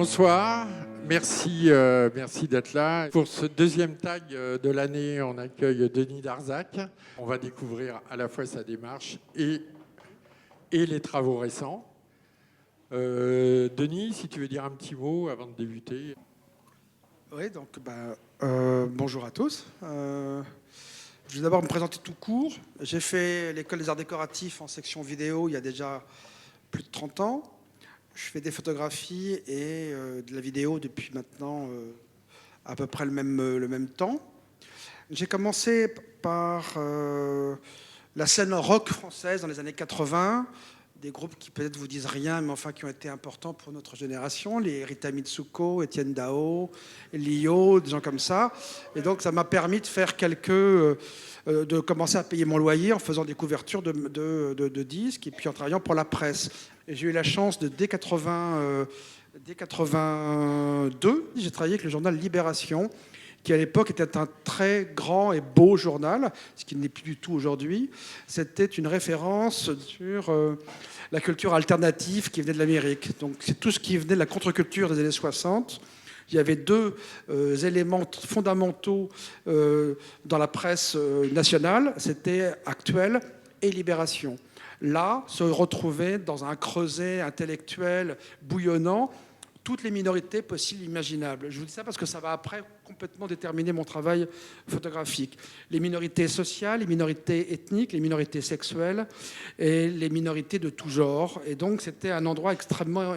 Bonsoir, merci, merci d'être là. Pour ce deuxième tag de l'année, on accueille Denis Darzac. On va découvrir à la fois sa démarche et les travaux récents. Denis, si tu veux dire un petit mot avant de débuter. Oui, donc bonjour à tous. Je vais d'abord me présenter tout court. J'ai fait l'école des arts décoratifs en section vidéo il y a déjà plus de 30 ans. Je fais des photographies et de la vidéo depuis maintenant à peu près le même temps. J'ai commencé par la scène rock française dans les années 80, des groupes qui peut-être vous disent rien, mais enfin qui ont été importants pour notre génération, les Rita Mitsuko, Étienne Dao, Lio, des gens comme ça. Et donc ça m'a permis de faire de commencer à payer mon loyer en faisant des couvertures de disques et puis en travaillant pour la presse. Et j'ai eu la chance dès 82, j'ai travaillé avec le journal Libération, qui à l'époque était un très grand et beau journal, ce qui n'est plus du tout aujourd'hui. C'était une référence sur la culture alternative qui venait de l'Amérique. Donc c'est tout ce qui venait de la contre-culture des années 60. Il y avait deux éléments fondamentaux dans la presse nationale, c'était Actuel et Libération. Là, se retrouvaient dans un creuset intellectuel bouillonnant toutes les minorités possibles et imaginables. Je vous dis ça parce que ça va après complètement déterminer mon travail photographique. Les minorités sociales, les minorités ethniques, les minorités sexuelles et les minorités de tout genre. Et donc c'était un endroit extrêmement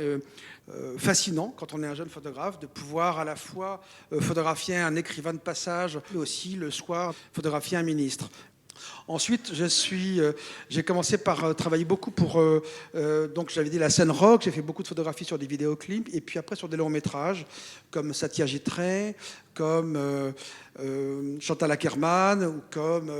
fascinant quand on est un jeune photographe de pouvoir à la fois photographier un écrivain de passage mais aussi le soir photographier un ministre. Ensuite, j'ai commencé par travailler beaucoup pour, donc j'avais dit la scène rock, j'ai fait beaucoup de photographies sur des vidéoclips, et puis après sur des longs métrages, comme Satya Gittray, comme Chantal Akerman, ou comme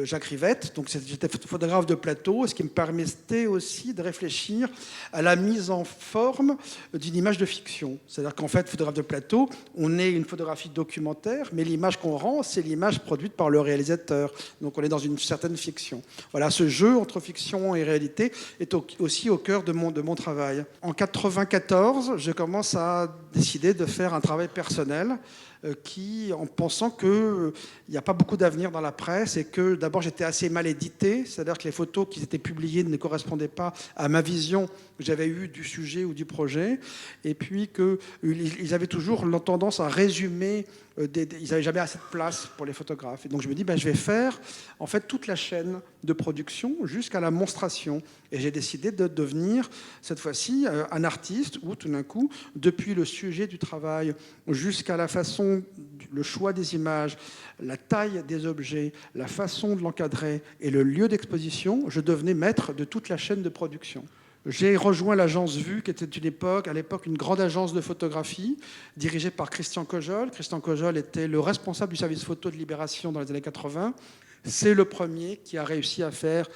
Jacques Rivette. Donc j'étais photographe de plateau, ce qui me permettait aussi de réfléchir à la mise en forme d'une image de fiction. C'est-à-dire qu'en fait, photographe de plateau, on est une photographie documentaire, mais l'image qu'on rend, c'est l'image produite par le réalisateur. Donc on est dans une certaine fiction. Voilà, ce jeu entre fiction et réalité est aussi au cœur de mon travail. En 1994, je commence à décider de faire un travail personnel en pensant qu'il n'y a pas beaucoup d'avenir dans la presse et que d'abord j'étais assez mal édité, c'est-à-dire que les photos qui étaient publiées ne correspondaient pas à ma vision que j'avais eue du sujet ou du projet, et puis qu'ils avaient toujours tendance à résumer, ils n'avaient jamais assez de place pour les photographes. Et donc je me dis, je vais faire en fait toute la chaîne de production jusqu'à la monstration. Et j'ai décidé de devenir cette fois-ci un artiste où tout d'un coup, depuis le sujet du travail jusqu'à la façon, le choix des images, la taille des objets, la façon de l'encadrer et le lieu d'exposition, je devenais maître de toute la chaîne de production. J'ai rejoint l'agence Vue, qui était à l'époque une grande agence de photographie, dirigée par Christian Cojol. Christian Cojol était le responsable du service photo de Libération dans les années 80. C'est le premier qui a réussi à faire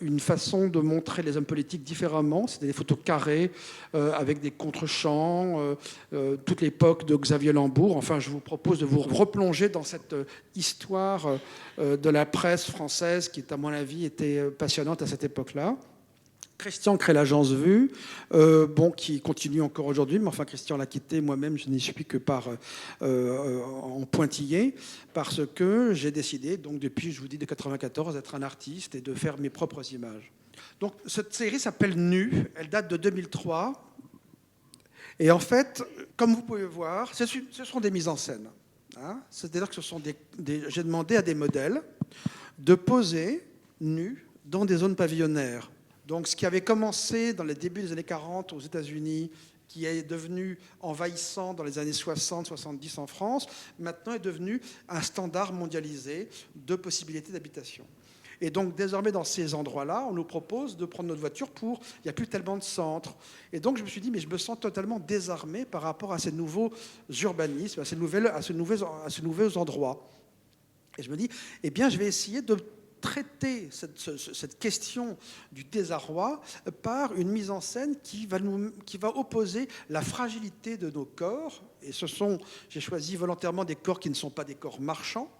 une façon de montrer les hommes politiques différemment. C'était des photos carrées, avec des contre-champs, toute l'époque de Xavier Lambourg. Enfin, je vous propose de vous replonger dans cette histoire de la presse française qui, à mon avis, était passionnante à cette époque-là. Christian crée l'agence Vue, qui continue encore aujourd'hui, mais enfin Christian l'a quitté, moi-même je n'y suis que en pointillé, parce que j'ai décidé, donc depuis, je vous dis, de 1994, d'être un artiste et de faire mes propres images. Donc cette série s'appelle Nu, elle date de 2003, et en fait, comme vous pouvez voir, ce sont des mises en scène. Hein, c'est-à-dire que j'ai demandé à des modèles de poser nus dans des zones pavillonnaires. Donc, ce qui avait commencé dans les débuts des années 40 aux États-Unis, qui est devenu envahissant dans les années 60-70 en France, maintenant est devenu un standard mondialisé de possibilités d'habitation. Et donc, désormais, dans ces endroits-là, on nous propose de prendre notre voiture il n'y a plus tellement de centres. Et donc, je me suis dit, mais je me sens totalement désarmé par rapport à ces nouveaux urbanismes, à ces nouveaux endroits. Et je me dis, je vais essayer de traiter cette question du désarroi par une mise en scène qui va opposer la fragilité de nos corps. Et j'ai choisi volontairement des corps qui ne sont pas des corps marchands,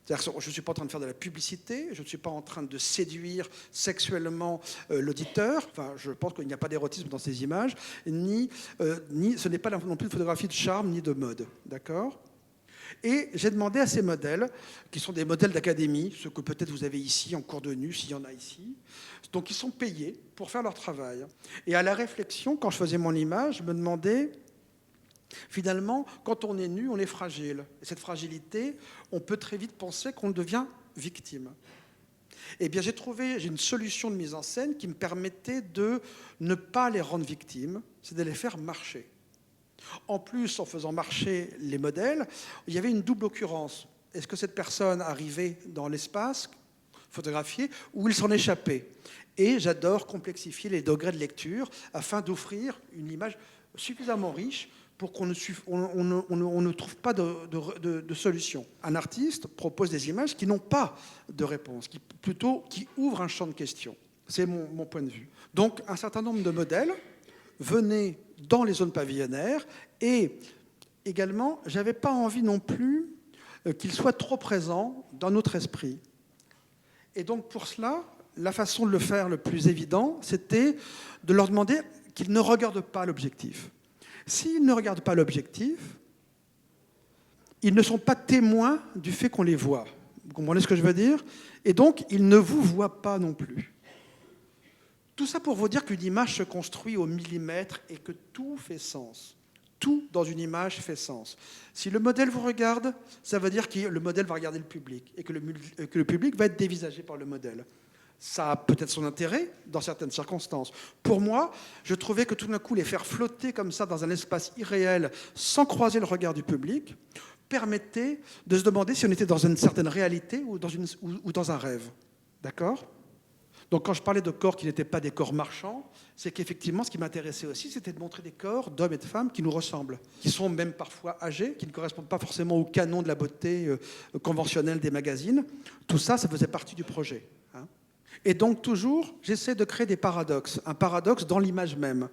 C'est-à-dire que je ne suis pas en train de faire de la publicité, je ne suis pas en train de séduire sexuellement l'auditeur. Enfin, je pense qu'il n'y a pas d'érotisme dans ces images, ni ce n'est pas non plus une photographie de charme ni de mode. D'accord ? Et j'ai demandé à ces modèles, qui sont des modèles d'académie, ceux que peut-être vous avez ici en cours de nu, s'il y en a ici, donc ils sont payés pour faire leur travail. Et à la réflexion, quand je faisais mon image, je me demandais, finalement, quand on est nu, on est fragile. Et cette fragilité, on peut très vite penser qu'on devient victime. Eh bien, j'ai une solution de mise en scène qui me permettait de ne pas les rendre victimes, c'est de les faire marcher. En plus, en faisant marcher les modèles, il y avait une double occurrence. Est-ce que cette personne arrivait dans l'espace photographié ou il s'en échappait? Et j'adore complexifier les degrés de lecture afin d'offrir une image suffisamment riche pour qu'on ne trouve pas de solution. Un artiste propose des images qui n'ont pas de réponse, qui ouvrent un champ de questions. C'est mon point de vue. Donc, un certain nombre de modèles venaient dans les zones pavillonnaires et également, je n'avais pas envie non plus qu'ils soient trop présents dans notre esprit. Et donc, pour cela, la façon de le faire le plus évident, c'était de leur demander qu'ils ne regardent pas l'objectif. S'ils ne regardent pas l'objectif, ils ne sont pas témoins du fait qu'on les voit. Vous comprenez ce que je veux dire? Et donc, ils ne vous voient pas non plus. Tout ça pour vous dire qu'une image se construit au millimètre et que tout fait sens. Tout dans une image fait sens. Si le modèle vous regarde, ça veut dire que le modèle va regarder le public et que le public va être dévisagé par le modèle. Ça a peut-être son intérêt dans certaines circonstances. Pour moi, je trouvais que tout d'un coup, les faire flotter comme ça dans un espace irréel, sans croiser le regard du public, permettait de se demander si on était dans une certaine réalité ou dans un rêve. D'accord ? Donc quand je parlais de corps qui n'étaient pas des corps marchands, c'est qu'effectivement, ce qui m'intéressait aussi, c'était de montrer des corps d'hommes et de femmes qui nous ressemblent, qui sont même parfois âgés, qui ne correspondent pas forcément au canon de la beauté conventionnelle des magazines. Tout ça, ça faisait partie du projet. Et donc toujours, j'essaie de créer des paradoxes, un paradoxe dans l'image même.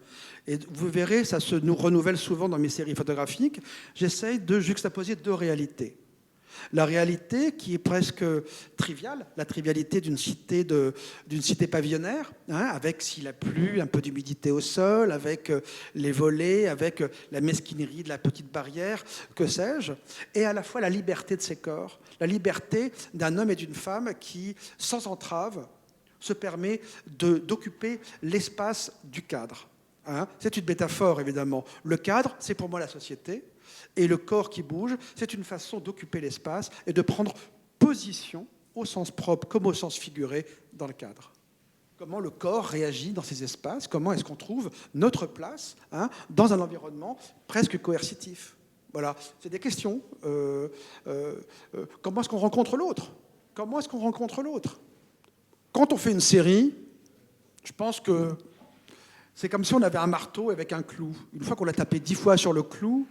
Et vous verrez, ça se nous renouvelle souvent dans mes séries photographiques, j'essaie de juxtaposer deux réalités. La réalité qui est presque triviale, la trivialité d'une cité pavillonnaire, avec, s'il a plu, un peu d'humidité au sol, avec les volets, avec la mesquinerie de la petite barrière, que sais-je, et à la fois la liberté de ces corps, la liberté d'un homme et d'une femme qui, sans entrave, se permet d'occuper l'espace du cadre. C'est une métaphore, évidemment. Le cadre, c'est pour moi la société, et le corps qui bouge, c'est une façon d'occuper l'espace et de prendre position, au sens propre comme au sens figuré, dans le cadre. Comment le corps réagit dans ces espaces, comment est-ce qu'on trouve notre place dans un environnement presque coercitif. Voilà, c'est des questions. Comment est-ce qu'on rencontre l'autre? Comment est-ce qu'on rencontre l'autre? Quand on fait une série, je pense que c'est comme si on avait un marteau avec un clou. Une fois qu'on l'a tapé 10 fois sur le clou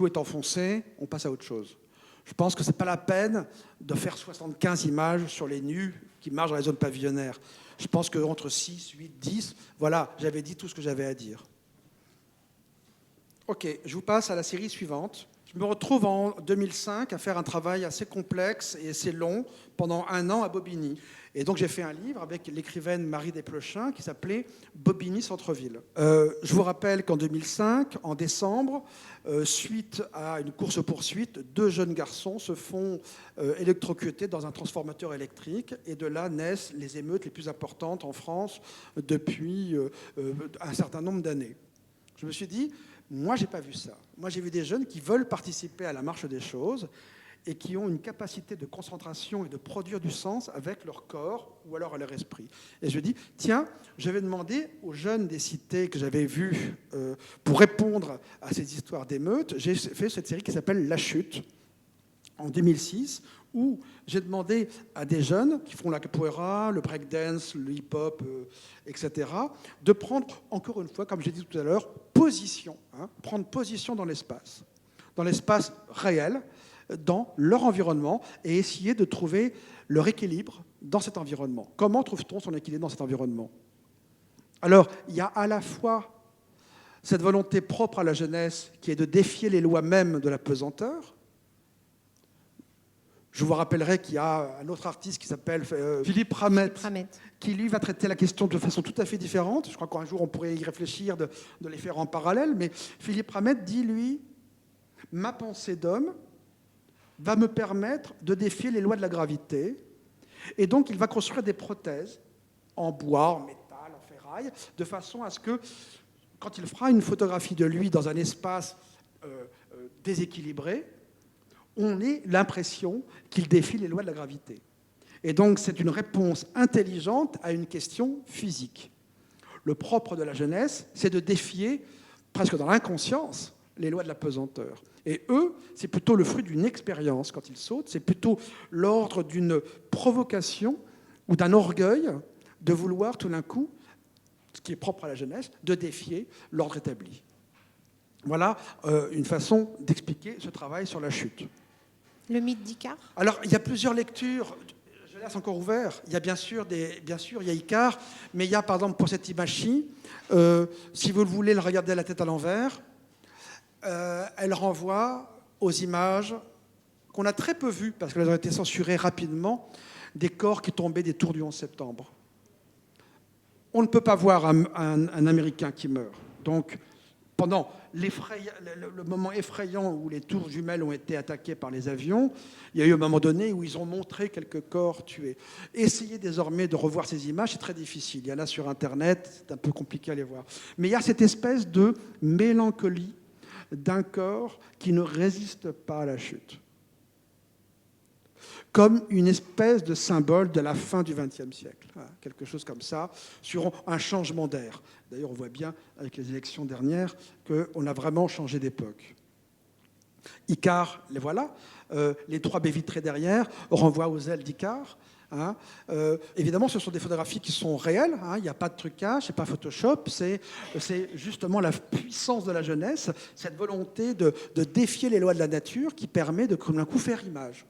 est enfoncé, on passe à autre chose. Je pense que ce n'est pas la peine de faire 75 images sur les nus qui marchent dans les zones pavillonnaires. Je pense qu'entre 6, 8, 10, voilà, j'avais dit tout ce que j'avais à dire. Ok, je vous passe à la série suivante. Je me retrouve en 2005 à faire un travail assez complexe et assez long pendant 1 an à Bobigny. Et donc j'ai fait un livre avec l'écrivaine Marie Desplechin qui s'appelait Bobigny Centre-Ville. Je vous rappelle qu'en 2005, en décembre, suite à une course-poursuite, 2 jeunes garçons se font électrocuter dans un transformateur électrique et de là naissent les émeutes les plus importantes en France depuis un certain nombre d'années. Je me suis dit, moi j'ai pas vu ça. Moi j'ai vu des jeunes qui veulent participer à la marche des choses et qui ont une capacité de concentration et de produire du sens avec leur corps ou alors à leur esprit. Et je me dis, tiens, je vais demander aux jeunes des cités que j'avais vus pour répondre à ces histoires d'émeutes, j'ai fait cette série qui s'appelle La Chute, en 2006, où j'ai demandé à des jeunes qui font la capoeira, le breakdance, le hip-hop, etc., de prendre, encore une fois, comme j'ai dit tout à l'heure, position, prendre position dans l'espace réel, dans leur environnement et essayer de trouver leur équilibre dans cet environnement. Comment trouve-t-on son équilibre dans cet environnement? Alors, il y a à la fois cette volonté propre à la jeunesse qui est de défier les lois mêmes de la pesanteur, Je vous rappellerai qu'il y a un autre artiste qui s'appelle Philippe Ramette, qui lui va traiter la question de façon tout à fait différente. Je crois qu'un jour on pourrait y réfléchir, de les faire en parallèle. Mais Philippe Ramette dit, lui, ma pensée d'homme va me permettre de défier les lois de la gravité. Et donc il va construire des prothèses en bois, en métal, en ferraille, de façon à ce que, quand il fera une photographie de lui dans un espace déséquilibré, on ait l'impression qu'il défie les lois de la gravité. Et donc, c'est une réponse intelligente à une question physique. Le propre de la jeunesse, c'est de défier, presque dans l'inconscience, les lois de la pesanteur. Et eux, c'est plutôt le fruit d'une expérience quand ils sautent, c'est plutôt l'ordre d'une provocation ou d'un orgueil de vouloir tout d'un coup, ce qui est propre à la jeunesse, de défier l'ordre établi. Voilà une façon d'expliquer ce travail sur la chute. Le mythe d'Icare ? Alors, il y a plusieurs lectures. Je laisse encore ouvert. Il y a bien sûr, il y a Icare, mais il y a, par exemple, pour cette image-ci, si vous voulez le regarder à la tête à l'envers, elle renvoie aux images qu'on a très peu vues, parce qu'elles ont été censurées rapidement, des corps qui tombaient des tours du 11 septembre. On ne peut pas voir un Américain qui meurt. Donc, pendant le moment effrayant où les tours jumelles ont été attaquées par les avions, il y a eu un moment donné où ils ont montré quelques corps tués. Essayez désormais de revoir ces images, c'est très difficile. Il y en a sur Internet, c'est un peu compliqué à les voir. Mais il y a cette espèce de mélancolie d'un corps qui ne résiste pas à la chute, comme une espèce de symbole de la fin du XXe siècle. Quelque chose comme ça, sur un changement d'air. D'ailleurs, on voit bien, avec les élections dernières, qu'on a vraiment changé d'époque. Icare, les voilà. Les trois baies vitrées derrière renvoient aux ailes d'Icare. Évidemment, ce sont des photographies qui sont réelles. Il n'y a pas de trucage, ce n'est pas Photoshop. C'est justement la puissance de la jeunesse, cette volonté de défier les lois de la nature qui permet de, comme un coup, faire image.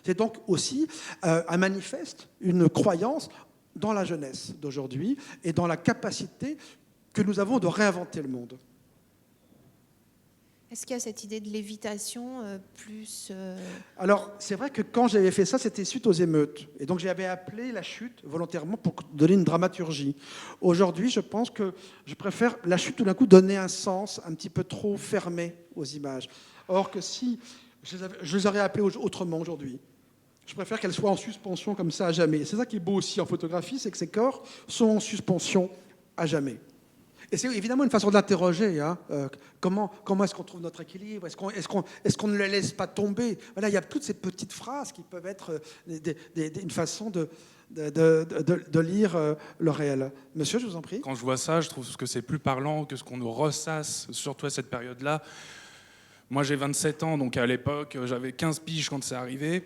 C'est donc aussi un manifeste, une croyance dans la jeunesse d'aujourd'hui et dans la capacité que nous avons de réinventer le monde. Est-ce qu'il y a cette idée de lévitation plus... Alors, c'est vrai que quand j'avais fait ça, c'était suite aux émeutes. Et donc, j'avais appelé la chute volontairement pour donner une dramaturgie. Aujourd'hui, je pense que je préfère la chute tout d'un coup donner un sens un petit peu trop fermé aux images. Or que si je les aurais appelées autrement aujourd'hui, je préfère qu'elles soient en suspension comme ça à jamais. C'est ça qui est beau aussi en photographie, c'est que ces corps sont en suspension à jamais. Et c'est évidemment une façon d'interroger. Comment est-ce qu'on trouve notre équilibre ? Est-ce qu'on ne les laisse pas tomber ? Voilà, il y a toutes ces petites phrases qui peuvent être une façon de lire le réel. Monsieur, je vous en prie. Quand je vois ça, je trouve que c'est plus parlant que ce qu'on nous ressasse, surtout à cette période-là. Moi, j'ai 27 ans, donc à l'époque, j'avais 15 piges quand c'est arrivé.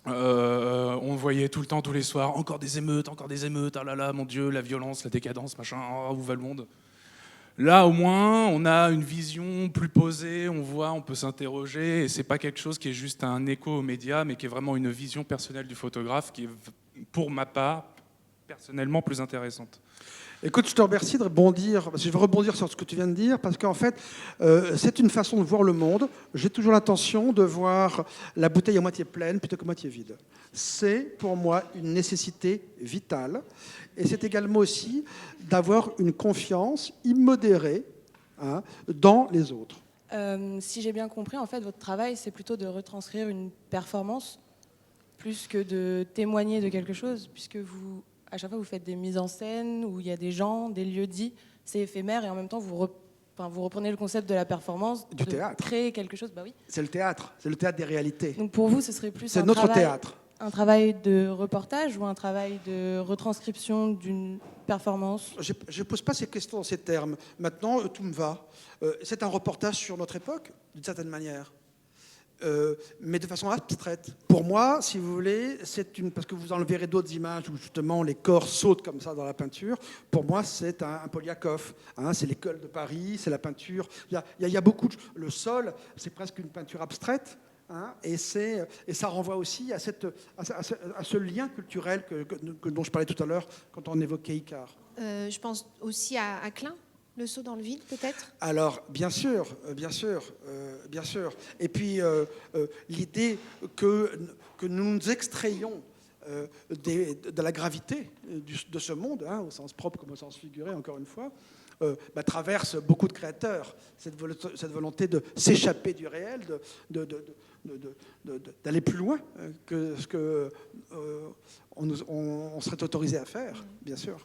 On voyait tout le temps, tous les soirs, encore des émeutes, ah là là, mon Dieu, la violence, la décadence, machin, oh, où va le monde ? Là, au moins, on a une vision plus posée, on voit, on peut s'interroger, et c'est pas quelque chose qui est juste un écho aux médias, mais qui est vraiment une vision personnelle du photographe, qui est, pour ma part, personnellement plus intéressante. Écoute, je te remercie de rebondir, parce que je vais rebondir sur ce que tu viens de dire, parce qu'en fait, c'est une façon de voir le monde. J'ai toujours l'intention de voir la bouteille à moitié pleine plutôt qu'à moitié vide. C'est pour moi une nécessité vitale, et c'est également aussi d'avoir une confiance immodérée dans les autres. Si j'ai bien compris, en fait, votre travail, c'est plutôt de retranscrire une performance, plus que de témoigner de quelque chose, puisque à chaque fois, vous faites des mises en scène où il y a des gens, des lieux dits, c'est éphémère, et en même temps, vous reprenez le concept de la performance, du théâtre. Créer quelque chose. Bah oui. C'est le théâtre des réalités. Donc pour vous, ce serait plus c'est notre théâtre. Un travail de reportage ou un travail de retranscription d'une performance ? Je ne pose pas ces questions dans ces termes. Maintenant, tout me va. C'est un reportage sur notre époque, d'une certaine manière. Mais de façon abstraite. Pour moi, si vous voulez, parce que vous en verrez d'autres images où justement les corps sautent comme ça dans la peinture. Pour moi, c'est un Poliakov. C'est l'école de Paris, c'est la peinture. Il y a beaucoup. Le sol, c'est presque une peinture abstraite. Et ça renvoie aussi à ce lien culturel dont je parlais tout à l'heure quand on évoquait Icare. Je pense aussi à Klein, Le saut dans le vide, peut-être? Alors, bien sûr. Et puis, l'idée que nous nous extrayons de la gravité de ce monde, hein, au sens propre comme au sens figuré, encore une fois, traverse beaucoup de créateurs. Cette volonté de s'échapper du réel, d'aller plus loin que ce qu'on serait autorisé à faire, bien sûr.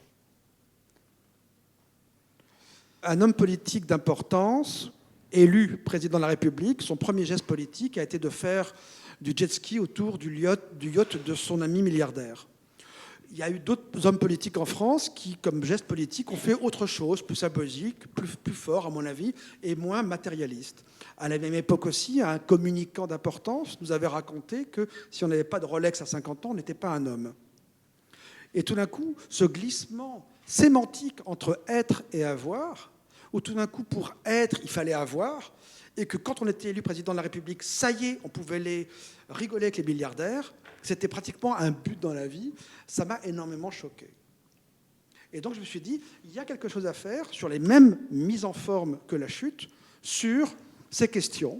Un homme politique d'importance, élu président de la République, son premier geste politique a été de faire du jet ski autour du yacht de son ami milliardaire. Il y a eu d'autres hommes politiques en France qui, comme geste politique, ont fait autre chose, plus symbolique, plus fort, à mon avis, et moins matérialiste. À la même époque aussi, un communicant d'importance nous avait raconté que si on n'avait pas de Rolex à 50 ans, on n'était pas un homme. Et tout d'un coup, ce glissement sémantique entre être et avoir, où tout d'un coup, pour être, il fallait avoir, et que quand on était élu président de la République, ça y est, on pouvait rigoler avec les milliardaires, c'était pratiquement un but dans la vie, ça m'a énormément choqué. Et donc je me suis dit, il y a quelque chose à faire sur les mêmes mises en forme que la chute, sur ces questions.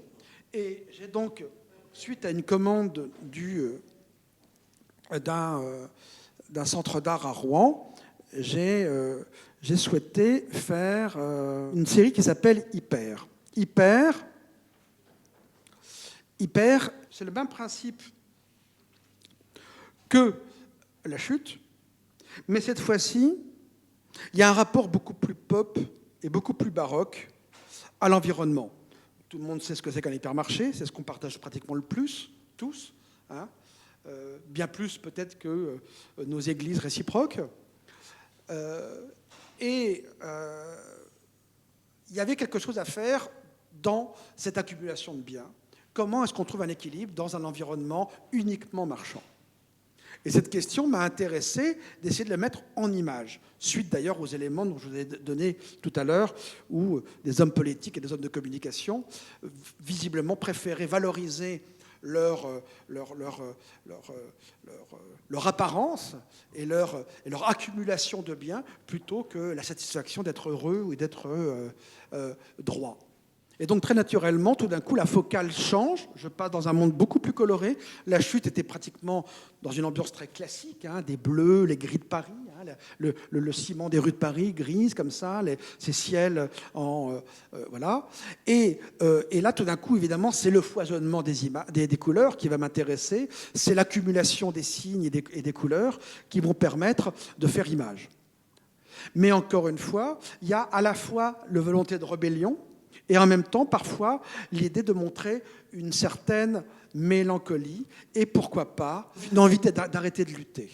Et j'ai donc, suite à une commande d'un centre d'art à Rouen, j'ai souhaité faire une série qui s'appelle Hyper. Hyper, c'est le même principe que la chute, mais cette fois-ci, il y a un rapport beaucoup plus pop et beaucoup plus baroque à l'environnement. Tout le monde sait ce que c'est qu'un hypermarché, c'est ce qu'on partage pratiquement le plus, tous, hein, bien plus peut-être que nos églises réciproques. Il y avait quelque chose à faire dans cette accumulation de biens. Comment est-ce qu'on trouve un équilibre dans un environnement uniquement marchand? Et cette question m'a intéressé d'essayer de la mettre en image, suite d'ailleurs aux éléments dont je vous ai donné tout à l'heure, où des hommes politiques et des hommes de communication visiblement préféraient valoriser leur apparence et leur accumulation de biens plutôt que la satisfaction d'être heureux ou d'être droit. Et donc très naturellement, tout d'un coup, la focale change. Je passe dans un monde beaucoup plus coloré. La chute était pratiquement dans une ambiance très classique, hein, des bleus, les gris de Paris, hein, le ciment des rues de Paris, grises comme ça, ces ciels voilà. Et là, tout d'un coup, évidemment, c'est le foisonnement des couleurs qui va m'intéresser. C'est l'accumulation des signes et des couleurs qui vont permettre de faire image. Mais encore une fois, il y a à la fois la volonté de rébellion, et en même temps, parfois, l'idée de montrer une certaine mélancolie et, pourquoi pas, une envie d'arrêter de lutter.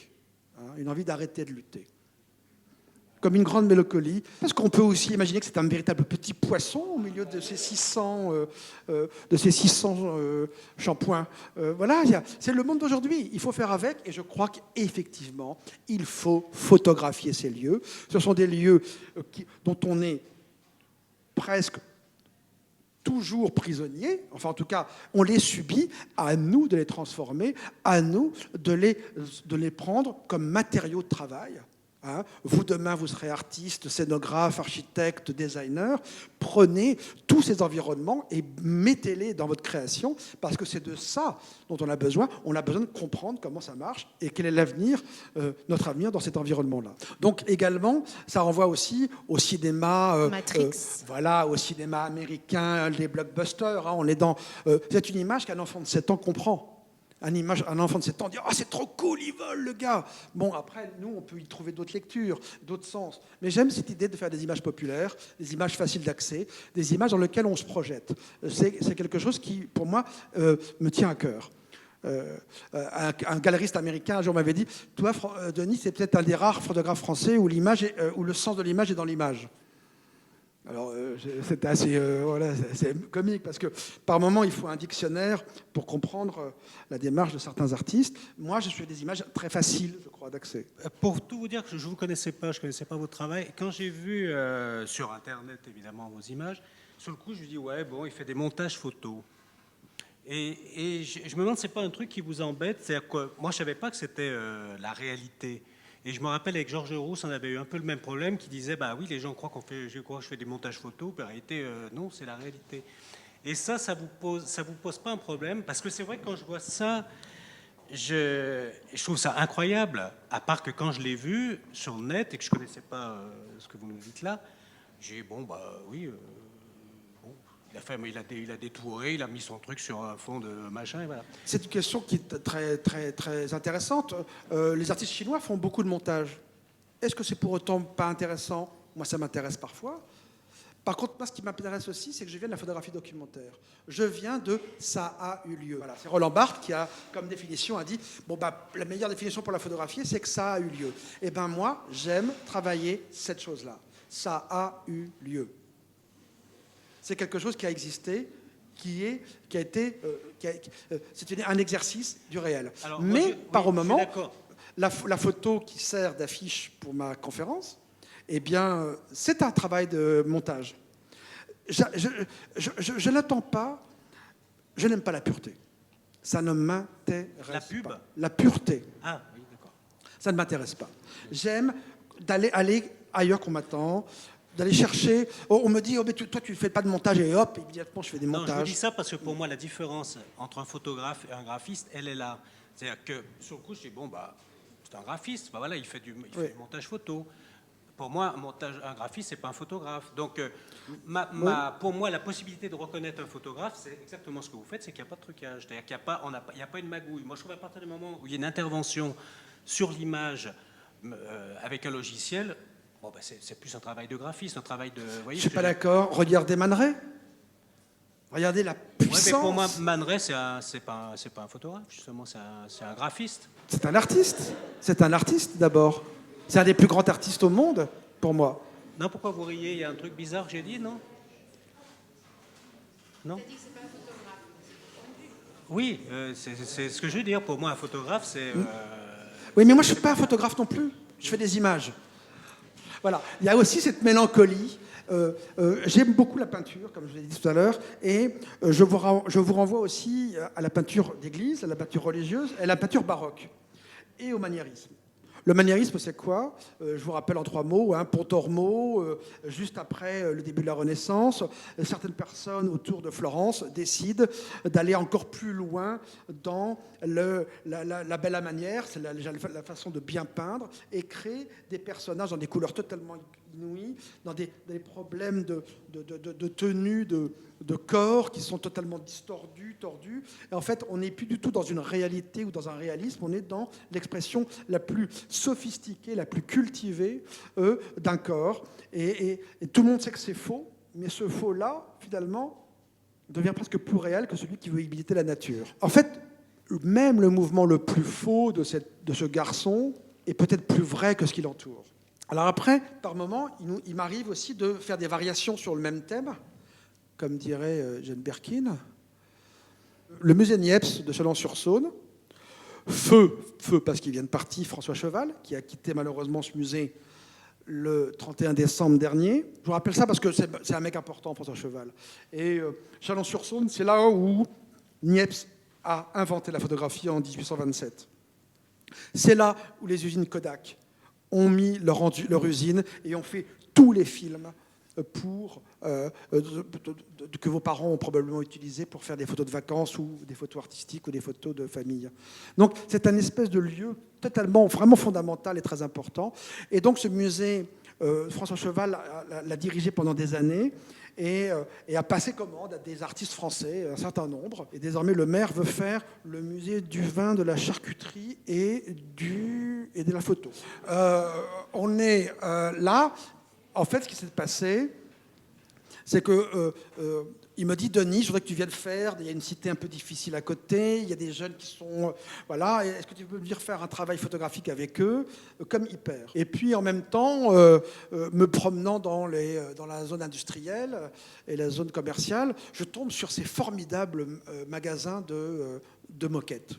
Hein, une envie d'arrêter de lutter. Comme une grande mélancolie. Parce qu'on peut aussi imaginer que c'est un véritable petit poisson au milieu de ces 600 shampoings. Voilà, c'est le monde d'aujourd'hui. Il faut faire avec, et je crois qu'effectivement, il faut photographier ces lieux. Ce sont des lieux dont on est presque toujours prisonniers, enfin en tout cas, on les subit, à nous de les transformer, à nous de les prendre comme matériaux de travail. Hein. Vous, demain, vous serez artiste, scénographe, architecte, designer. Prenez tous ces environnements et mettez-les dans votre création, parce que c'est de ça dont on a besoin. On a besoin de comprendre comment ça marche et quel est l'avenir, notre avenir dans cet environnement-là. Donc également, ça renvoie aussi au cinéma, Matrix. voilà, au cinéma américain, les blockbusters. Hein. On est dans, c'est une image qu'un enfant de 7 ans comprend. Un enfant de 7 ans dit « Ah, c'est trop cool, il vole, le gars !» Bon, après, nous, on peut y trouver d'autres lectures, d'autres sens. Mais j'aime cette idée de faire des images populaires, des images faciles d'accès, des images dans lesquelles on se projette. C'est quelque chose qui, pour moi, me tient à cœur. Un galeriste américain, un jour, m'avait dit « Toi, Denis, c'est peut-être un des rares photographes français où le sens de l'image est dans l'image. » Alors, c'était assez voilà, c'est comique, parce que par moments, il faut un dictionnaire pour comprendre la démarche de certains artistes. Moi, je fais des images très faciles, je crois, d'accès. Pour tout vous dire, que je ne vous connaissais pas, je ne connaissais pas votre travail. Quand j'ai vu sur Internet, évidemment, vos images, sur le coup, je me dis, ouais, bon, il fait des montages photos. Et je me demande, c'est pas un truc qui vous embête? C'est-à-dire que moi, je ne savais pas que c'était la réalité. Et je me rappelle avec Georges Rousse, on avait eu un peu le même problème, qui disait, bah oui, les gens croient je fais des montages photos, mais en réalité, non, c'est la réalité. Et ça vous pose pas un problème? Parce que c'est vrai que quand je vois ça, je trouve ça incroyable, à part que quand je l'ai vu sur le net et que je connaissais pas ce que vous nous dites là, j'ai dit, bon, bah oui, bon, il a détouré, il a mis son truc sur un fond de machin, et voilà. C'est une question qui est très, très, très intéressante. Les artistes chinois font beaucoup de montages. Est-ce que c'est pour autant pas intéressant? Moi, ça m'intéresse parfois. Par contre, moi, ce qui m'intéresse aussi, c'est que je viens de la photographie documentaire. Je viens de « ça a eu lieu ». Voilà, c'est Roland Barthes qui a, comme définition, a dit « bon, bah, la meilleure définition pour la photographie, c'est que ça a eu lieu ». Eh bien, moi, j'aime travailler cette chose-là. Ça a eu lieu. C'est quelque chose qui a existé, c'est un exercice du réel. Alors, mais, par au moment, d'accord. la photo qui sert d'affiche pour ma conférence, eh bien, c'est un travail de montage. Je n'attends pas, je n'aime pas la pureté. Ça ne m'intéresse pas. La pub? La pureté. Ah, oui, d'accord. Ça ne m'intéresse pas. J'aime aller ailleurs qu'on m'attend, d'aller chercher. On me dit, oh, mais toi, tu ne fais pas de montage, et hop, immédiatement, je fais des Non, montages. je vous dis ça parce que pour moi, la différence entre un photographe et un graphiste, elle est là. C'est-à-dire que sur le coup, je dis, bon, bah, c'est un graphiste, bah, voilà, il fait du montage photo. Pour moi, un graphiste, c'est pas un photographe. Donc, pour moi, la possibilité de reconnaître un photographe, c'est exactement ce que vous faites, c'est qu'il n'y a pas de trucage. C'est-à-dire qu'il n'y a pas une magouille. Moi, je trouve à partir du moment où il y a une intervention sur l'image avec un logiciel, bon, ben, c'est plus un travail de graphiste, un travail de... Vous voyez, Je ne suis pas d'accord. Regardez Man Ray. Regardez la puissance. Ouais, mais pour moi, Man Ray, c'est pas un photographe, justement, c'est un graphiste. C'est un artiste. C'est un artiste, d'abord. C'est un des plus grands artistes au monde, pour moi. Non, pourquoi vous riez? Il y a un truc bizarre que j'ai dit, non? Non? Oui, c'est ce que je veux dire. Pour moi, un photographe, c'est... Oui, mais moi, je ne suis pas un photographe non plus. Je fais des images. Voilà. Il y a aussi cette mélancolie. J'aime beaucoup la peinture, comme je l'ai dit tout à l'heure, et je vous renvoie aussi à la peinture d'église, à la peinture religieuse, et à la peinture baroque, et au maniérisme. Le maniérisme, c'est quoi? Je vous rappelle en 3 mots, Pontormo, juste après le début de la Renaissance, certaines personnes autour de Florence décident d'aller encore plus loin dans la belle manière, c'est la façon de bien peindre, et créer des personnages dans des couleurs totalement inouïes, dans des problèmes de tenue, de corps qui sont totalement distordus, tordus. Et en fait, on n'est plus du tout dans une réalité ou dans un réalisme, on est dans l'expression la plus sophistiquée, la plus cultivée d'un corps. Et tout le monde sait que c'est faux, mais ce faux-là, finalement, devient presque plus réel que celui qui veut imiter la nature. En fait, même le mouvement le plus faux de ce garçon est peut-être plus vrai que ce qui l'entoure. Alors après, par moment, il m'arrive aussi de faire des variations sur le même thème, comme dirait Jane Birkin. Le musée Niepce de Chalon-sur-Saône, feu parce qu'il vient de partir, François Cheval, qui a quitté malheureusement ce musée le 31 décembre dernier. Je vous rappelle ça parce que c'est un mec important, François Cheval. Et Chalon-sur-Saône, c'est là où Niepce a inventé la photographie en 1827. C'est là où les usines Kodak ont mis leur usine et ont fait tous les films que vos parents ont probablement utilisés pour faire des photos de vacances ou des photos artistiques ou des photos de famille. Donc c'est un espèce de lieu totalement, vraiment fondamental et très important. Et donc ce musée, François Cheval l'a dirigé pendant des années et a passé commande à des artistes français, un certain nombre. Et désormais, le maire veut faire le musée du vin, de la charcuterie et de la photo. On est là. En fait, ce qui s'est passé, c'est que il me dit, Denis, je voudrais que tu viennes faire. Il y a une cité un peu difficile à côté. Il y a des jeunes qui sont voilà. Est-ce que tu peux venir faire un travail photographique avec eux, comme hyper. Et puis en même temps, me promenant dans la zone industrielle et la zone commerciale, je tombe sur ces formidables magasins de moquettes.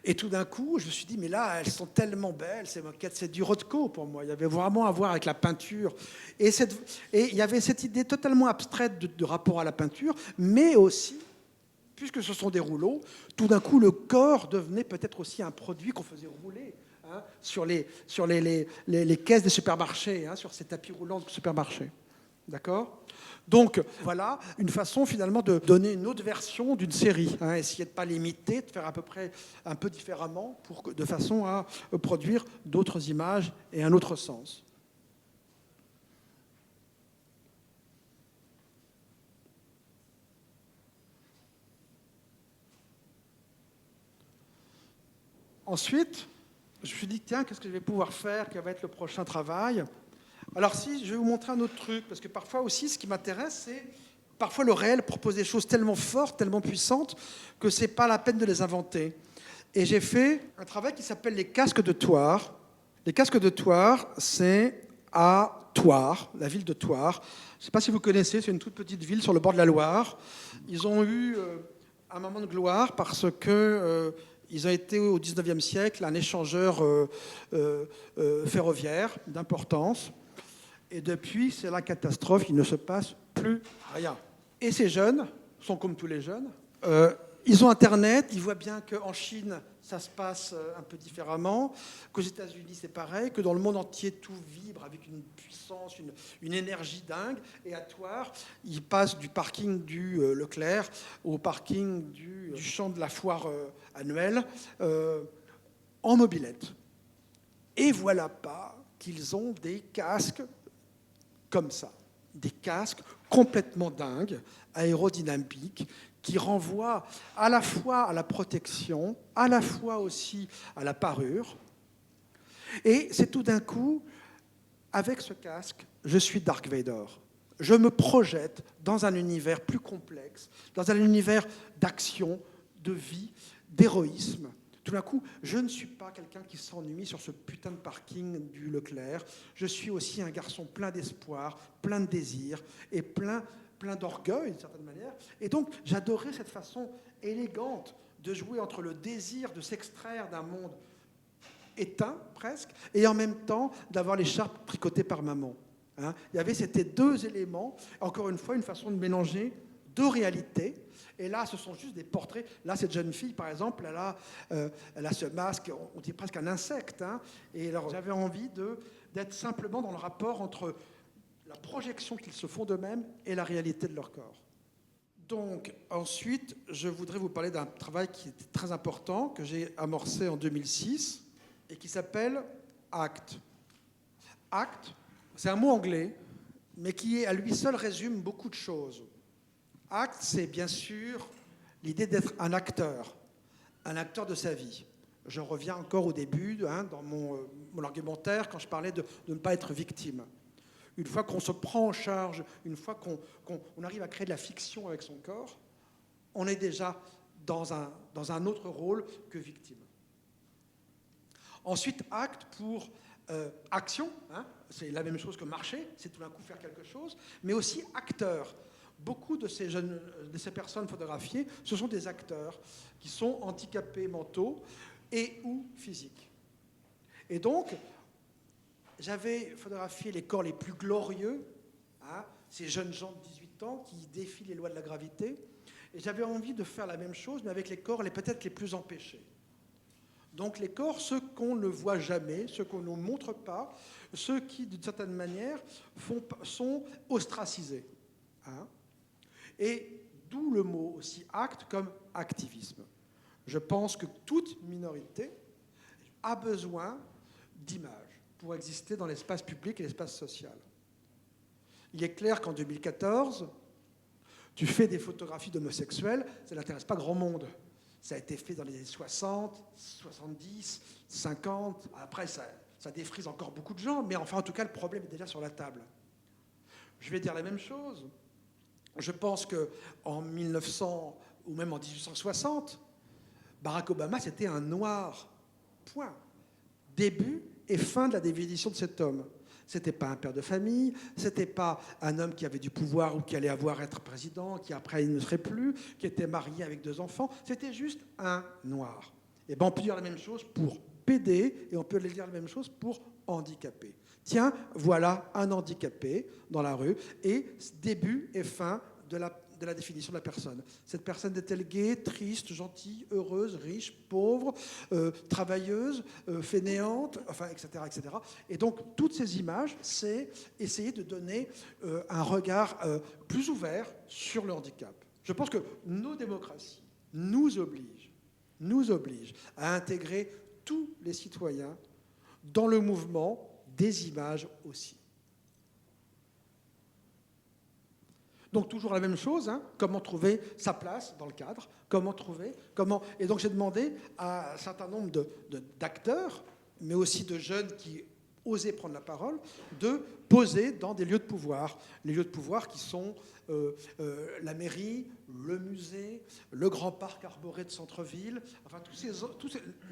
Et tout d'un coup, je me suis dit, mais là, elles sont tellement belles, ces moquettes, c'est du Rothko pour moi. Il y avait vraiment à voir avec la peinture. Et il y avait cette idée totalement abstraite de rapport à la peinture, mais aussi, puisque ce sont des rouleaux, tout d'un coup, le corps devenait peut-être aussi un produit qu'on faisait rouler, hein, sur les caisses des supermarchés, hein, sur ces tapis roulants de supermarchés. D'accord ? Donc, voilà une façon finalement de donner une autre version d'une série. Hein, essayer de ne pas l'imiter, de faire à peu près un peu différemment, de façon à produire d'autres images et un autre sens. Ensuite, je me suis dit, tiens, qu'est-ce que je vais pouvoir faire, quel va être le prochain travail ? Alors si, je vais vous montrer un autre truc, parce que parfois aussi, ce qui m'intéresse, c'est parfois le réel propose des choses tellement fortes, tellement puissantes, que ce n'est pas la peine de les inventer. Et j'ai fait un travail qui s'appelle les casques de Thouars. Les casques de Thouars, c'est à Thouars, la ville de Thouars. Je ne sais pas si vous connaissez, c'est une toute petite ville sur le bord de la Loire. Ils ont eu un moment de gloire parce que... ils ont été au XIXe siècle un échangeur ferroviaire d'importance. Et depuis, c'est la catastrophe, il ne se passe plus rien. Et ces jeunes sont comme tous les jeunes. Ils ont Internet, ils voient bien qu'en Chine, ça se passe un peu différemment, qu'aux États-Unis, c'est pareil, que dans le monde entier, tout vibre avec une puissance, une énergie dingue. Et à Thouars, ils passent du parking du Leclerc au parking du champ de la foire annuelle en mobilette. Et voilà pas qu'ils ont des casques comme ça, des casques complètement dingues, aérodynamiques, qui renvoient à la fois à la protection, à la fois aussi à la parure. Et c'est tout d'un coup, avec ce casque, je suis Dark Vador. Je me projette dans un univers plus complexe, dans un univers d'action, de vie, d'héroïsme. Tout d'un coup, je ne suis pas quelqu'un qui s'ennuie sur ce putain de parking du Leclerc. Je suis aussi un garçon plein d'espoir, plein de désir et plein d'orgueil, d'une certaine manière. Et donc, j'adorais cette façon élégante de jouer entre le désir de s'extraire d'un monde éteint, presque, et en même temps d'avoir l'écharpe tricotée par maman. Hein, il y avait ces deux éléments, encore une fois, une façon de mélanger deux réalités. Et là, ce sont juste des portraits. Là, cette jeune fille, par exemple, elle a ce masque, on dit presque un insecte. Hein, et alors, j'avais envie d'être simplement dans le rapport entre la projection qu'ils se font d'eux-mêmes et la réalité de leur corps. Donc, ensuite, je voudrais vous parler d'un travail qui est très important, que j'ai amorcé en 2006, et qui s'appelle ACT. ACT, c'est un mot anglais, mais qui, à lui seul, résume beaucoup de choses. ACT, c'est bien sûr l'idée d'être un acteur de sa vie. Je reviens encore au début, hein, dans mon argumentaire, quand je parlais de ne pas être victime. Une fois qu'on se prend en charge, une fois qu'on arrive à créer de la fiction avec son corps, on est déjà dans un autre rôle que victime. Ensuite, acte pour action, hein, c'est la même chose que marcher, c'est tout d'un coup faire quelque chose, mais aussi acteur. Beaucoup de ces personnes photographiées, ce sont des acteurs qui sont handicapés mentaux et ou physiques. Et donc, j'avais photographié les corps les plus glorieux, hein, ces jeunes gens de 18 ans qui défient les lois de la gravité, et j'avais envie de faire la même chose, mais avec les corps peut-être les plus empêchés. Donc les corps, ceux qu'on ne voit jamais, ceux qu'on ne montre pas, ceux qui, d'une certaine manière, sont ostracisés. Hein. Et d'où le mot aussi acte comme activisme. Je pense que toute minorité a besoin d'images pour exister dans l'espace public et l'espace social. Il est clair qu'en 2014, tu fais des photographies d'homosexuels, ça n'intéresse pas grand monde. Ça a été fait dans les années 60, 70, 50. Après, ça défrise encore beaucoup de gens, mais enfin, en tout cas, le problème est déjà sur la table. Je vais dire la même chose. Je pense qu'en 1900 ou même en 1860, Barack Obama, c'était un noir. Point. Début et fin de la définition de cet homme. Ce n'était pas un père de famille, ce n'était pas un homme qui avait du pouvoir ou qui allait être président, qui après il ne serait plus, qui était marié avec 2 enfants. C'était juste un noir. Et ben on peut dire la même chose pour PD et on peut dire la même chose pour handicapé. Tiens, voilà un handicapé dans la rue et début et fin de de la définition de la personne. Cette personne est-elle gaie, triste, gentille, heureuse, riche, pauvre, travailleuse, fainéante, enfin, etc., etc. Et donc, toutes ces images, c'est essayer de donner un regard plus ouvert sur le handicap. Je pense que nos démocraties nous obligent à intégrer tous les citoyens dans le mouvement des images aussi. Donc toujours la même chose, hein, comment trouver sa place dans le cadre, Et donc j'ai demandé à un certain nombre d'acteurs, mais aussi de jeunes qui osaient prendre la parole, de poser dans des lieux de pouvoir. Les lieux de pouvoir qui sont la mairie, le musée, le grand parc arboré de centre-ville, enfin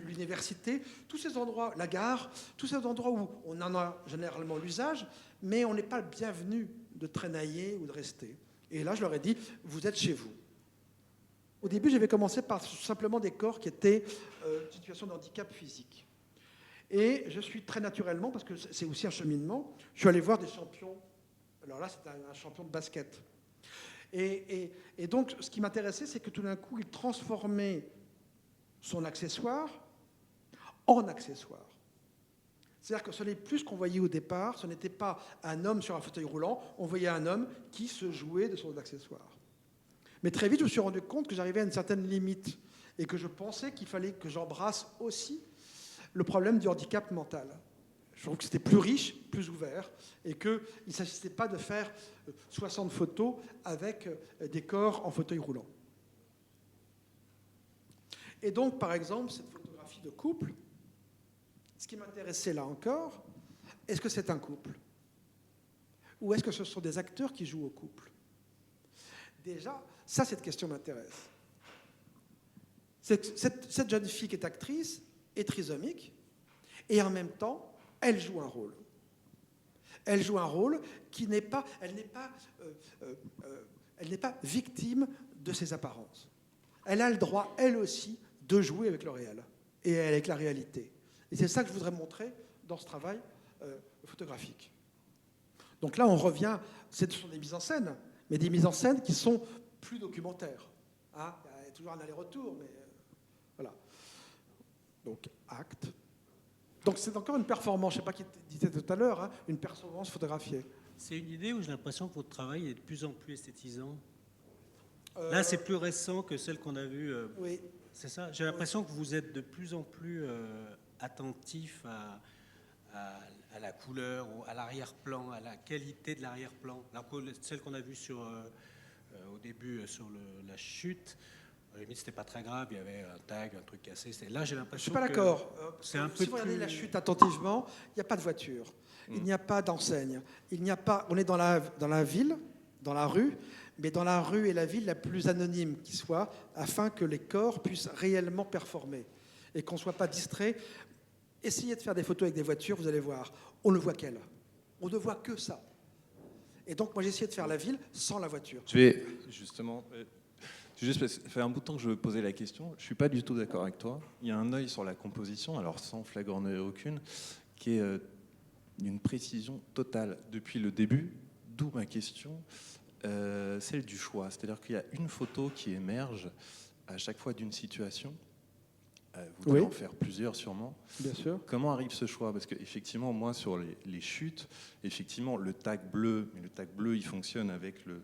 l'université, tous ces endroits, la gare, tous ces endroits où on en a généralement l'usage, mais on n'est pas le bienvenu de traînailler ou de rester. Et là, je leur ai dit, vous êtes chez vous. Au début, j'avais commencé par simplement des corps qui étaient en situation de handicap physique. Et je suis très naturellement, parce que c'est aussi un cheminement, je suis allé voir des champions. Alors là, c'était un champion de basket. Et donc, ce qui m'intéressait, c'est que tout d'un coup, il transformait son accessoire en accessoire. C'est-à-dire que ce n'est plus ce qu'on voyait au départ, ce n'était pas un homme sur un fauteuil roulant, on voyait un homme qui se jouait de son accessoire. Mais très vite, je me suis rendu compte que j'arrivais à une certaine limite et que je pensais qu'il fallait que j'embrasse aussi le problème du handicap mental. Je trouve que c'était plus riche, plus ouvert, et qu'il ne s'agissait pas de faire 60 photos avec des corps en fauteuil roulant. Et donc, par exemple, cette photographie de couple, ce qui m'intéressait là encore, est-ce que c'est un couple? Ou est-ce que ce sont des acteurs qui jouent au couple? Déjà, ça, cette question m'intéresse. Cette jeune fille qui est actrice est trisomique, et en même temps, elle joue un rôle. Elle joue un rôle qui n'est pas, elle n'est pas victime de ses apparences. Elle a le droit, elle aussi, de jouer avec le réel et avec la réalité. Et c'est ça que je voudrais montrer dans ce travail photographique. Donc là, on revient, ce sont des mises en scène, mais des mises en scène qui sont plus documentaires. Hein, il y a toujours un aller-retour, mais voilà. Donc, acte. Donc c'est encore une performance, je ne sais pas qui disait tout à l'heure, hein, une performance photographiée. C'est une idée où j'ai l'impression que votre travail est de plus en plus esthétisant. Là, c'est plus récent que celle qu'on a vue. Oui. C'est ça. J'ai l'impression que vous êtes de plus en plus attentif à la couleur, à l'arrière-plan, à la qualité de l'arrière-plan. Celle qu'on a vue au début sur la chute, à la limite, c'était pas très grave, il y avait un tag, un truc cassé. Là, j'ai l'impression. Je suis pas d'accord. C'est un peu si vous regardez la chute attentivement, il n'y a pas de voiture, il n'y a pas d'enseigne, il n'y a pas. On est dans la ville, dans la rue, mais dans la rue et la ville la plus anonyme qui soit, afin que les corps puissent réellement performer et qu'on ne soit pas distrait. Essayez de faire des photos avec des voitures, vous allez voir, on ne voit qu'elles. On ne voit que ça. Et donc, moi, j'ai essayé de faire la ville sans la voiture. Je vais justement. Juste parce que ça fait un bout de temps que je posais la question. Je ne suis pas du tout d'accord avec toi. Il y a un œil sur la composition, alors sans flagornerie aucune, qui est d'une précision totale depuis le début. D'où ma question, celle du choix. C'est-à-dire qu'il y a une photo qui émerge à chaque fois d'une situation. Vous devez en faire plusieurs sûrement. Bien sûr. Comment arrive ce choix? Parce qu'effectivement, moi, sur les chutes, effectivement, le tag bleu, mais le tag bleu, il fonctionne avec le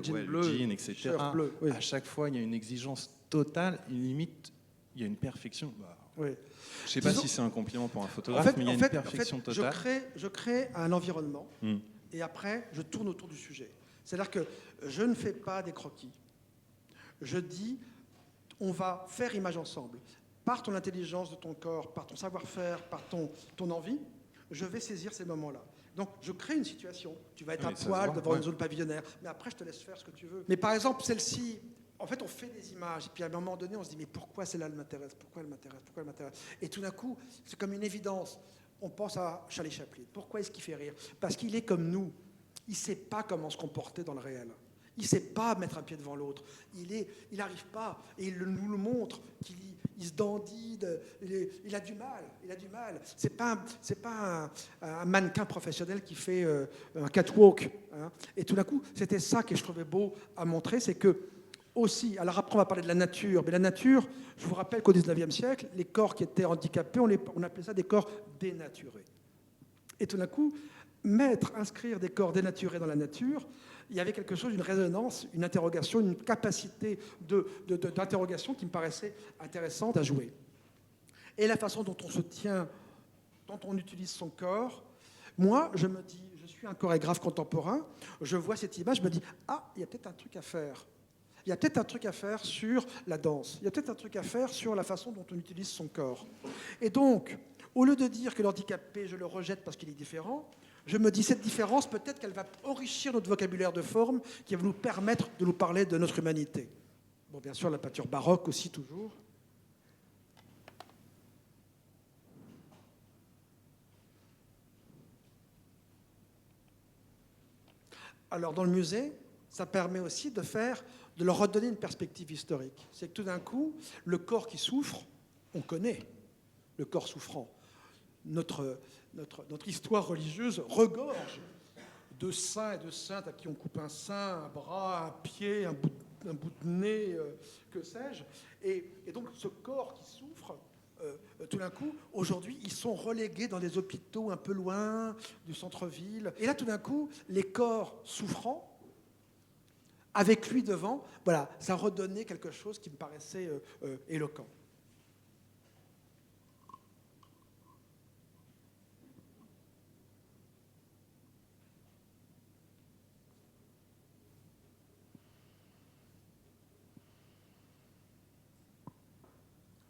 jean, etc. Bleu, oui. À chaque fois, il y a une exigence totale, une limite, il y a une perfection. Oui. Je ne sais pas si c'est un compliment pour un photographe, mais il y a une perfection totale. Je crée un environnement et après, je tourne autour du sujet. C'est-à-dire que je ne fais pas des croquis. Je dis, on va faire image ensemble. Par ton intelligence de ton corps, par ton savoir-faire, par ton envie, je vais saisir ces moments-là. Donc, je crée une situation. Tu vas être à poil devant une zone pavillonnaire, mais après, je te laisse faire ce que tu veux. Mais par exemple, celle-ci, en fait, on fait des images, et puis à un moment donné, on se dit, mais pourquoi celle-là elle m'intéresse? Pourquoi elle m'intéresse? Pourquoi elle m'intéresse? Et tout d'un coup, c'est comme une évidence. On pense à Charlie Chaplin. Pourquoi est-ce qu'il fait rire? Parce qu'il est comme nous. Il ne sait pas comment se comporter dans le réel. Il ne sait pas mettre un pied devant l'autre. Il n'arrive pas, et il nous le montre, il se dandine, il a du mal. Il a du mal. C'est pas un mannequin professionnel qui fait un catwalk. Hein. Et tout d'un coup, c'était ça que je trouvais beau à montrer, c'est que aussi, alors après on va parler de la nature, mais la nature, je vous rappelle qu'au XIXe siècle, les corps qui étaient handicapés, on appelait ça des corps dénaturés. Et tout d'un coup, inscrire des corps dénaturés dans la nature, il y avait quelque chose, une résonance, une interrogation, une capacité d'interrogation qui me paraissait intéressante à jouer. Et la façon dont on se tient, dont on utilise son corps, moi, je me dis, je suis un chorégraphe contemporain, je vois cette image, je me dis, ah, il y a peut-être un truc à faire. Il y a peut-être un truc à faire sur la danse. Il y a peut-être un truc à faire sur la façon dont on utilise son corps. Et donc, au lieu de dire que l'handicapé, je le rejette parce qu'il est différent, je me dis, cette différence, peut-être qu'elle va enrichir notre vocabulaire de forme, qui va nous permettre de nous parler de notre humanité. Bon, bien sûr, la peinture baroque aussi, toujours. Alors, dans le musée, ça permet aussi de leur redonner une perspective historique. C'est que tout d'un coup, le corps qui souffre, on connaît le corps souffrant. Notre histoire religieuse regorge de saints et de saintes à qui on coupe un sein, un bras, un pied, un bout de nez, que sais-je. Et donc ce corps qui souffre, tout d'un coup, aujourd'hui, ils sont relégués dans des hôpitaux un peu loin du centre-ville. Et là, tout d'un coup, les corps souffrants, avec lui devant, voilà, ça redonnait quelque chose qui me paraissait éloquent.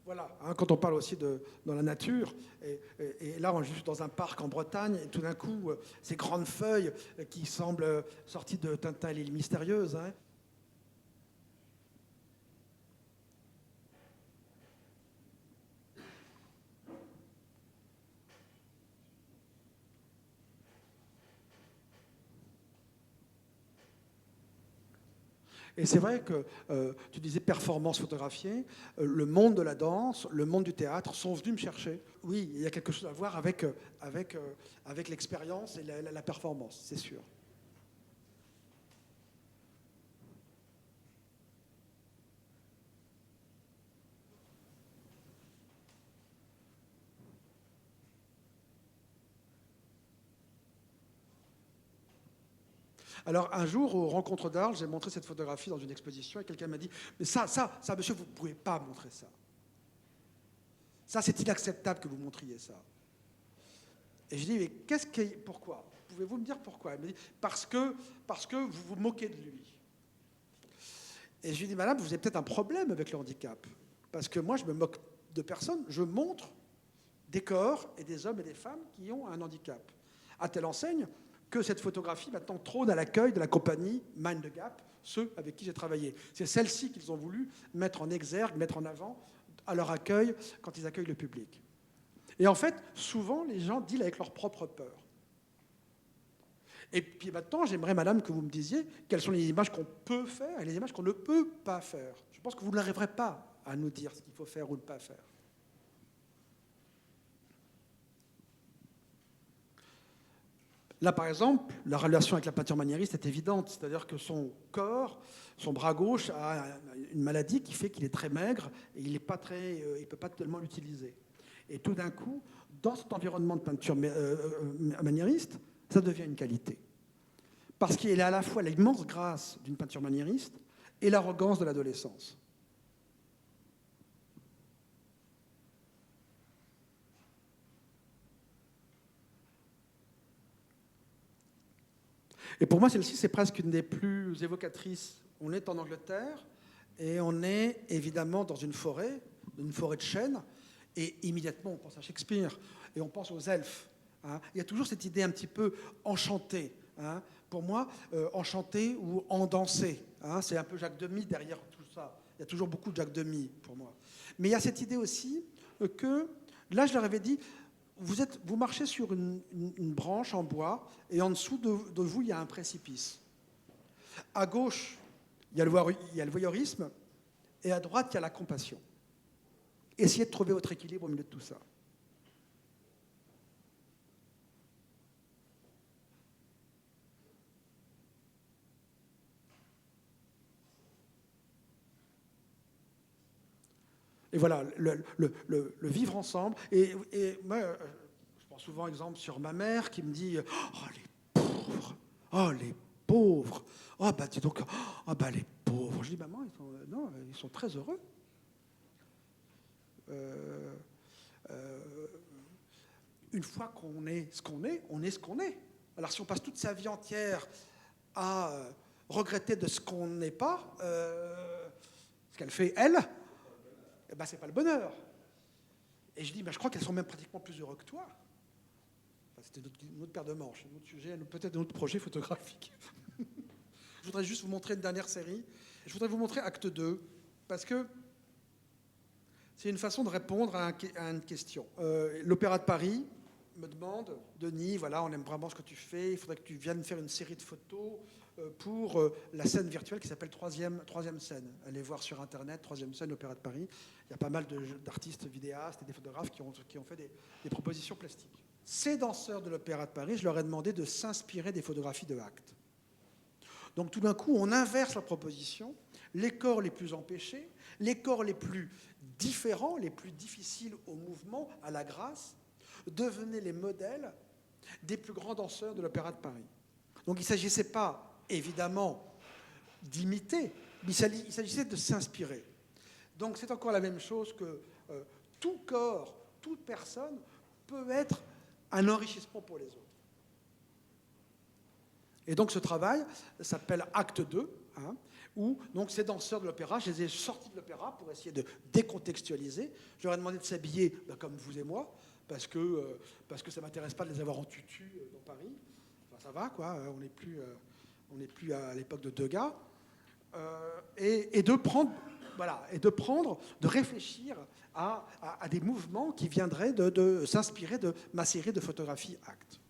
Voilà, hein, quand on parle aussi dans la nature, et là on est juste dans un parc en Bretagne, et tout d'un coup, ces grandes feuilles qui semblent sorties de Tintin et l'île mystérieuse. Hein. Et c'est vrai que tu disais performance photographiée, le monde de la danse, le monde du théâtre sont venus me chercher. Oui, il y a quelque chose à voir avec l'expérience et la performance, c'est sûr. Alors, un jour, aux Rencontres d'Arles, j'ai montré cette photographie dans une exposition et quelqu'un m'a dit « Mais ça, monsieur, vous ne pouvez pas montrer ça. Ça, c'est inacceptable que vous montriez ça. » Et je dis « Mais pourquoi? Pouvez-vous me dire pourquoi ?» Elle me dit « Parce que vous vous moquez de lui. » Et je lui dis « Madame, vous avez peut-être un problème avec le handicap. Parce que moi, je me moque de personne. Je montre des corps et des hommes et des femmes qui ont un handicap. À telle enseigne que cette photographie maintenant trône à l'accueil de la compagnie Mind the Gap, ceux avec qui j'ai travaillé. C'est celle-ci qu'ils ont voulu mettre en exergue, mettre en avant à leur accueil quand ils accueillent le public. Et en fait, souvent, les gens dealent avec leur propre peur. Et puis maintenant, j'aimerais, madame, que vous me disiez quelles sont les images qu'on peut faire et les images qu'on ne peut pas faire. Je pense que vous n'arriverez pas à nous dire ce qu'il faut faire ou ne pas faire. Là, par exemple, la relation avec la peinture maniériste est évidente, c'est-à-dire que son corps, son bras gauche a une maladie qui fait qu'il est très maigre et il ne peut pas tellement l'utiliser. Et tout d'un coup, dans cet environnement de peinture maniériste, ça devient une qualité. Parce qu'il a à la fois l'immense grâce d'une peinture maniériste et l'arrogance de l'adolescence. Et pour moi, celle-ci, c'est presque une des plus évocatrices. On est en Angleterre et on est évidemment dans une forêt de chênes, et immédiatement on pense à Shakespeare et on pense aux elfes. Hein. Il y a toujours cette idée un petit peu enchantée. Hein. Pour moi, enchanté ou endancé. Hein. C'est un peu Jacques Demy derrière tout ça. Il y a toujours beaucoup de Jacques Demy pour moi. Mais il y a cette idée aussi que, là je leur avais dit, vous marchez sur une branche en bois et en dessous de vous, il y a un précipice. À gauche, il y a le voyeurisme, et à droite, il y a la compassion. Essayez de trouver votre équilibre au milieu de tout ça. Et voilà, le vivre ensemble. Et moi, je prends souvent exemple sur ma mère qui me dit « Oh, les pauvres! Oh, les pauvres! Oh, bah dis donc, oh, bah les pauvres !» Je dis « Maman, non, ils sont très heureux. » Une fois qu'on est ce qu'on est, on est ce qu'on est. Alors si on passe toute sa vie entière à regretter de ce qu'on n'est pas, ce qu'elle fait, elle, eh ben, c'est pas le bonheur. Et je dis, ben, je crois qu'elles sont même pratiquement plus heureuses que toi. Enfin, c'était une autre paire de manches, un autre sujet, peut-être un autre projet photographique. Je voudrais juste vous montrer une dernière série. Je voudrais vous montrer Acte 2, parce que c'est une façon de répondre à une question. L'Opéra de Paris me demande, Denis, voilà, on aime vraiment ce que tu fais, il faudrait que tu viennes faire une série de photos pour la scène virtuelle qui s'appelle Troisième scène. Allez voir sur Internet, Troisième scène, Opéra de Paris. Il y a pas mal d'artistes vidéastes et des photographes qui ont fait des propositions plastiques. Ces danseurs de l'Opéra de Paris, je leur ai demandé de s'inspirer des photographies de Acte. Donc tout d'un coup, on inverse la proposition. Les corps les plus empêchés, les corps les plus différents, les plus difficiles au mouvement, à la grâce, devenaient les modèles des plus grands danseurs de l'Opéra de Paris. Donc il ne s'agissait pas, évidemment, d'imiter, mais il s'agissait de s'inspirer. Donc c'est encore la même chose que tout corps, toute personne peut être un enrichissement pour les autres. Et donc ce travail s'appelle Acte 2, où donc, ces danseurs de l'opéra, je les ai sortis de l'opéra pour essayer de décontextualiser. Je leur ai demandé de s'habiller comme vous et moi, parce que ça ne m'intéresse pas de les avoir en tutu dans Paris. Enfin, ça va, quoi, on n'est plus à l'époque de Degas. Et de réfléchir à des mouvements qui viendraient de s'inspirer de ma série de photographies Actes.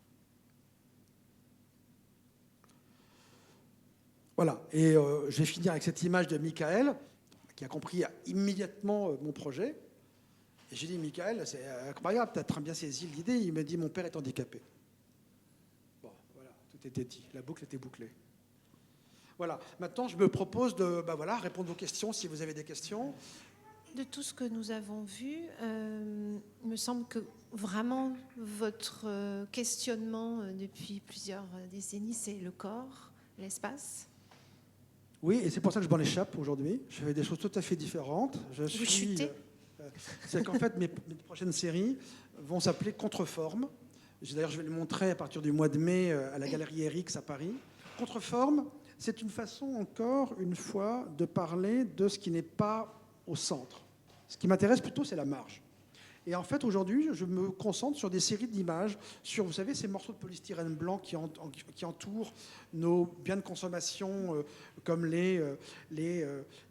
Voilà, et je vais finir avec cette image de Michael, qui a compris immédiatement mon projet. Et j'ai dit, Michael, c'est incroyable, tu as très bien saisi l'idée. Il me dit, mon père est handicapé. Bon, voilà, tout était dit, la boucle était bouclée. Voilà, maintenant je me propose de répondre à vos questions, si vous avez des questions. De tout ce que nous avons vu, il me semble que vraiment votre questionnement depuis plusieurs décennies, c'est le corps, l'espace. Oui, et c'est pour ça que je m'en échappe aujourd'hui. Je fais des choses tout à fait différentes. Vous chutez. C'est qu'en fait, mes prochaines séries vont s'appeler Contreforme. D'ailleurs, je vais les montrer à partir du mois de mai à la Galerie Erix à Paris. Contreforme, c'est une façon, encore une fois, de parler de ce qui n'est pas au centre. Ce qui m'intéresse plutôt, c'est la marge. Et en fait, aujourd'hui, je me concentre sur des séries d'images, sur, vous savez, ces morceaux de polystyrène blanc qui entourent nos biens de consommation, comme les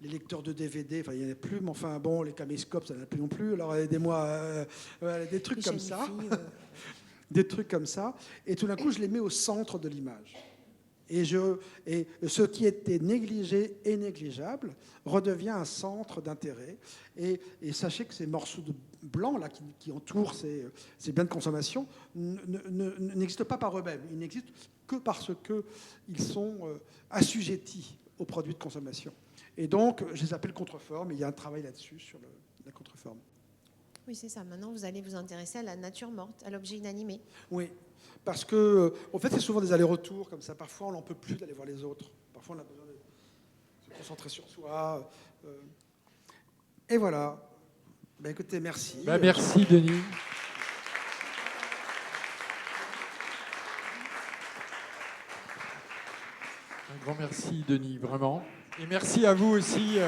lecteurs de DVD. Enfin, il n'y en a plus, mais enfin, bon, les caméscopes, ça n'en a plus non plus. Alors, aidez-moi, des trucs comme ça. Des trucs comme ça. Et tout d'un coup, je les mets au centre de l'image. Et ce qui était négligé et négligeable redevient un centre d'intérêt. Et sachez que ces morceaux de blanc là, qui entourent ces biens de consommation n'existent pas par eux-mêmes. Ils n'existent que parce qu'ils sont assujettis aux produits de consommation. Et donc, je les appelle contreformes. Et il y a un travail là-dessus sur la contreforme. Oui, c'est ça. Maintenant, vous allez vous intéresser à la nature morte, à l'objet inanimé. Oui, parce que, en fait, c'est souvent des allers-retours comme ça. Parfois, on n'en peut plus d'aller voir les autres. Parfois, on a besoin de se concentrer sur soi. Et voilà. Ben, écoutez, merci. Merci, Denis. Un grand merci, Denis, vraiment. Et merci à vous aussi.